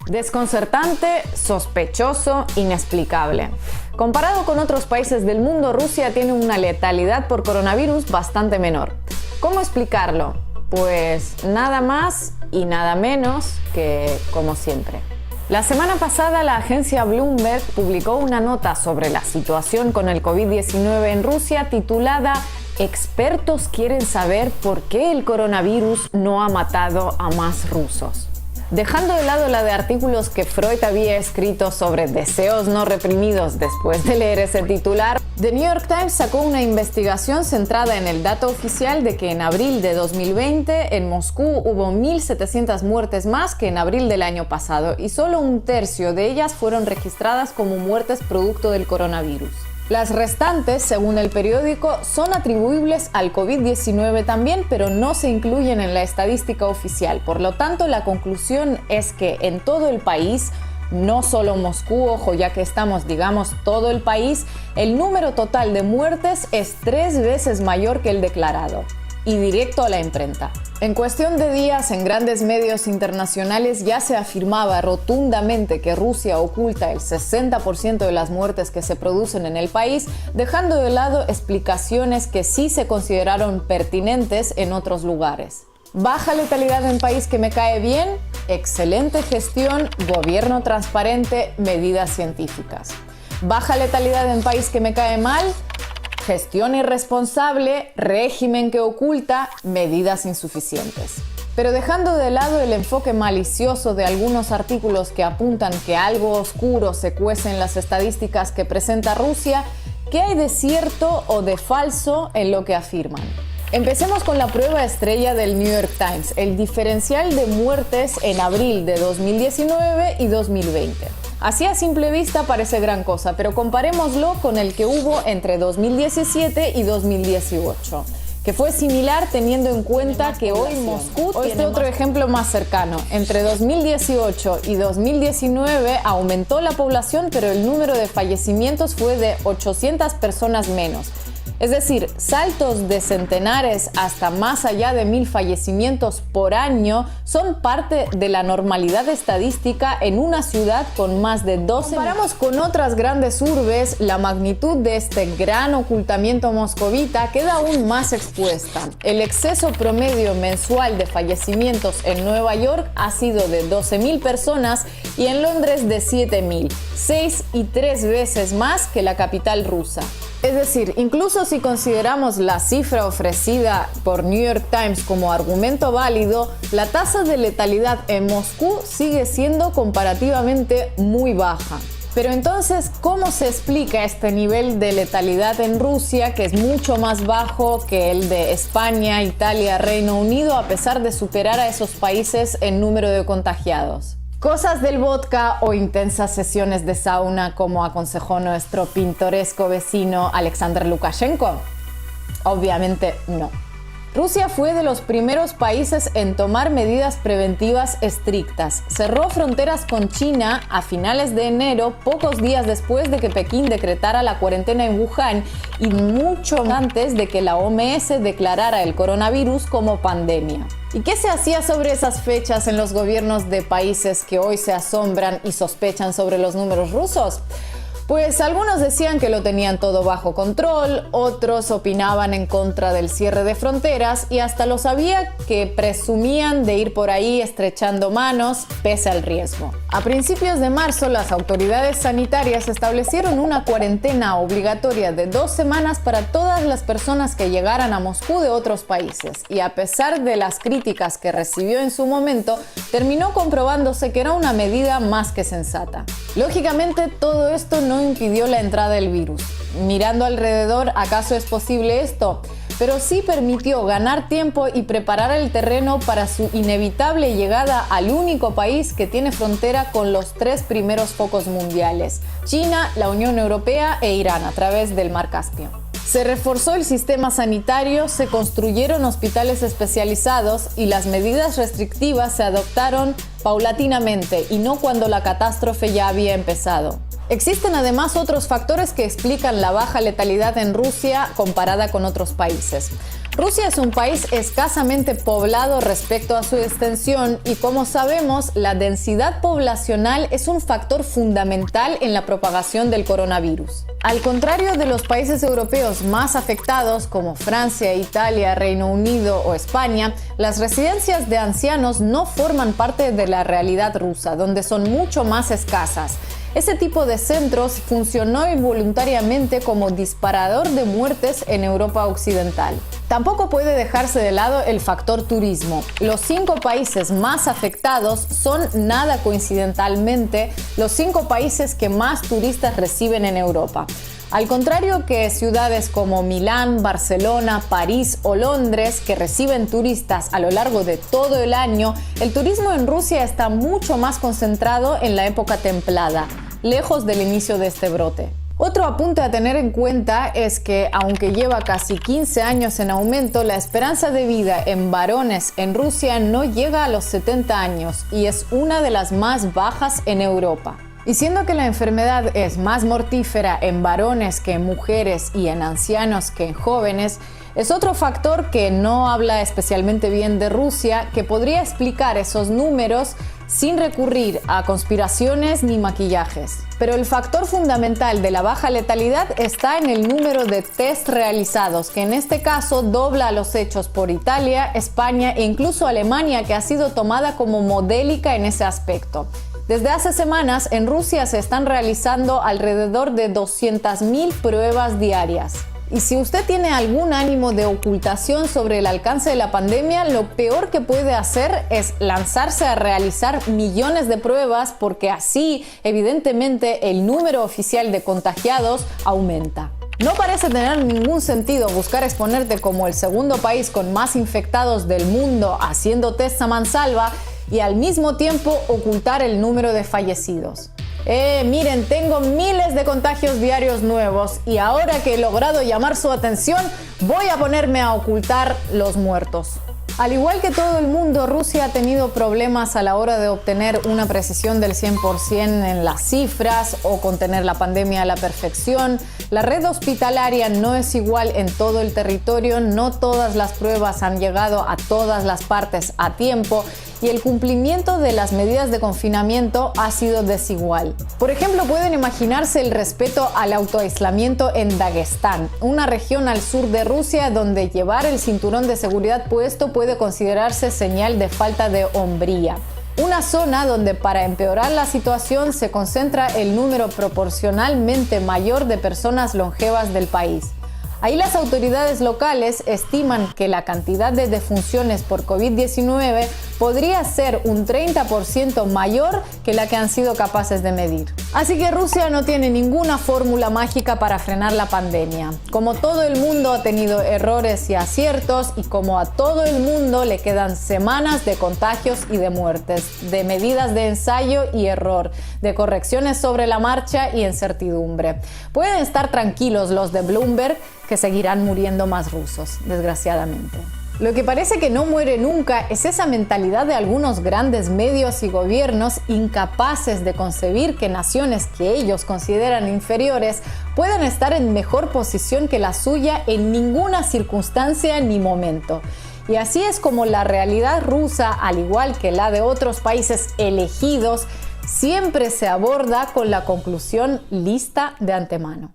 Desconcertante, sospechoso, inexplicable. Comparado con otros países del mundo, Rusia tiene una letalidad por coronavirus bastante menor. ¿Cómo explicarlo? Pues nada más y nada menos que como siempre. La semana pasada la agencia Bloomberg publicó una nota sobre la situación con el COVID-19 en Rusia titulada "Expertos quieren saber por qué el coronavirus no ha matado a más rusos". Dejando de lado la de artículos que Freud había escrito sobre deseos no reprimidos después de leer ese titular, The New York Times sacó una investigación centrada en el dato oficial de que en abril de 2020 en Moscú hubo 1.700 muertes más que en abril del año pasado y solo un tercio de ellas fueron registradas como muertes producto del coronavirus. Las restantes, según el periódico, son atribuibles al COVID-19 también, pero no se incluyen en la estadística oficial. Por lo tanto, la conclusión es que en todo el país, no solo Moscú, ojo, ya que estamos, todo el país, el número total de muertes es 3 veces mayor que el declarado. Y directo a la imprenta. En cuestión de días, en grandes medios internacionales ya se afirmaba rotundamente que Rusia oculta el 60% de las muertes que se producen en el país, dejando de lado explicaciones que sí se consideraron pertinentes en otros lugares. Baja letalidad en país que me cae bien, excelente gestión, gobierno transparente, medidas científicas. Baja letalidad en país que me cae mal, gestión irresponsable, régimen que oculta, medidas insuficientes. Pero dejando de lado el enfoque malicioso de algunos artículos que apuntan que algo oscuro se cuece en las estadísticas que presenta Rusia, ¿qué hay de cierto o de falso en lo que afirman? Empecemos con la prueba estrella del New York Times, el diferencial de muertes en abril de 2019 y 2020. Así a simple vista parece gran cosa, pero comparémoslo con el que hubo entre 2017 y 2018, que fue similar teniendo en cuenta que hoy Moscú tiene otro ejemplo más cercano. Entre 2018 y 2019 aumentó la población, pero el número de fallecimientos fue de 800 personas menos. Es decir, saltos de centenares hasta más allá de 1.000 fallecimientos por año son parte de la normalidad estadística en una ciudad con más de 12 millones. Comparamos con otras grandes urbes, la magnitud de este gran ocultamiento moscovita queda aún más expuesta. El exceso promedio mensual de fallecimientos en Nueva York ha sido de 12.000 personas y en Londres de 7.000, 6 y 3 veces más que la capital rusa. Es decir, incluso si consideramos la cifra ofrecida por New York Times como argumento válido, la tasa de letalidad en Moscú sigue siendo comparativamente muy baja. Pero entonces, ¿cómo se explica este nivel de letalidad en Rusia, que es mucho más bajo que el de España, Italia, Reino Unido, a pesar de superar a esos países en número de contagiados? ¿Cosas del vodka o intensas sesiones de sauna como aconsejó nuestro pintoresco vecino Alexander Lukashenko? Obviamente no. Rusia fue de los primeros países en tomar medidas preventivas estrictas. Cerró fronteras con China a finales de enero, pocos días después de que Pekín decretara la cuarentena en Wuhan y mucho antes de que la OMS declarara el coronavirus como pandemia. ¿Y qué se hacía sobre esas fechas en los gobiernos de países que hoy se asombran y sospechan sobre los números rusos? Pues algunos decían que lo tenían todo bajo control, otros opinaban en contra del cierre de fronteras y hasta los había que presumían de ir por ahí estrechando manos pese al riesgo. A principios de marzo, las autoridades sanitarias establecieron una cuarentena obligatoria de 2 semanas para todas las personas que llegaran a Moscú de otros países y a pesar de las críticas que recibió en su momento, terminó comprobándose que era una medida más que sensata. Lógicamente, todo esto no impidió la entrada del virus. Mirando alrededor, ¿acaso es posible esto? Pero sí permitió ganar tiempo y preparar el terreno para su inevitable llegada al único país que tiene frontera con los 3 primeros focos mundiales: China, la Unión Europea e Irán, a través del Mar Caspio. Se reforzó el sistema sanitario, se construyeron hospitales especializados y las medidas restrictivas se adoptaron paulatinamente y no cuando la catástrofe ya había empezado. Existen además otros factores que explican la baja letalidad en Rusia comparada con otros países. Rusia es un país escasamente poblado respecto a su extensión y, como sabemos, la densidad poblacional es un factor fundamental en la propagación del coronavirus. Al contrario de los países europeos más afectados como Francia, Italia, Reino Unido o España, las residencias de ancianos no forman parte de la realidad rusa, donde son mucho más escasas. Ese tipo de centros funcionó involuntariamente como disparador de muertes en Europa Occidental. Tampoco puede dejarse de lado el factor turismo. Los 5 países más afectados son, nada coincidentalmente, los 5 países que más turistas reciben en Europa. Al contrario que ciudades como Milán, Barcelona, París o Londres, que reciben turistas a lo largo de todo el año, el turismo en Rusia está mucho más concentrado en la época templada, lejos del inicio de este brote. Otro apunte a tener en cuenta es que, aunque lleva casi 15 años en aumento, la esperanza de vida en varones en Rusia no llega a los 70 años y es una de las más bajas en Europa. Y siendo que la enfermedad es más mortífera en varones que en mujeres y en ancianos que en jóvenes, es otro factor que no habla especialmente bien de Rusia, que podría explicar esos números sin recurrir a conspiraciones ni maquillajes. Pero el factor fundamental de la baja letalidad está en el número de test realizados, que en este caso dobla a los hechos por Italia, España e incluso Alemania, que ha sido tomada como modélica en ese aspecto. Desde hace semanas, en Rusia se están realizando alrededor de 200.000 pruebas diarias. Y si usted tiene algún ánimo de ocultación sobre el alcance de la pandemia, lo peor que puede hacer es lanzarse a realizar millones de pruebas, porque así, evidentemente, el número oficial de contagiados aumenta. No parece tener ningún sentido buscar exponerte como el segundo país con más infectados del mundo haciendo test a mansalva y al mismo tiempo ocultar el número de fallecidos. Miren, tengo miles de contagios diarios nuevos y ahora que he logrado llamar su atención, voy a ponerme a ocultar los muertos. Al igual que todo el mundo, Rusia ha tenido problemas a la hora de obtener una precisión del 100% en las cifras o contener la pandemia a la perfección. La red hospitalaria no es igual en todo el territorio, no todas las pruebas han llegado a todas las partes a tiempo y el cumplimiento de las medidas de confinamiento ha sido desigual. Por ejemplo, pueden imaginarse el respeto al autoaislamiento en Dagestán, una región al sur de Rusia donde llevar el cinturón de seguridad puesto puede considerarse señal de falta de hombría. Una zona donde, para empeorar la situación, se concentra el número proporcionalmente mayor de personas longevas del país. Ahí las autoridades locales estiman que la cantidad de defunciones por COVID-19 podría ser un 30% mayor que la que han sido capaces de medir. Así que Rusia no tiene ninguna fórmula mágica para frenar la pandemia. Como todo el mundo ha tenido errores y aciertos, y como a todo el mundo le quedan semanas de contagios y de muertes, de medidas de ensayo y error, de correcciones sobre la marcha y incertidumbre. Pueden estar tranquilos los de Bloomberg, que seguirán muriendo más rusos, desgraciadamente. Lo que parece que no muere nunca es esa mentalidad de algunos grandes medios y gobiernos incapaces de concebir que naciones que ellos consideran inferiores pueden estar en mejor posición que la suya en ninguna circunstancia ni momento. Y así es como la realidad rusa, al igual que la de otros países elegidos, siempre se aborda con la conclusión lista de antemano.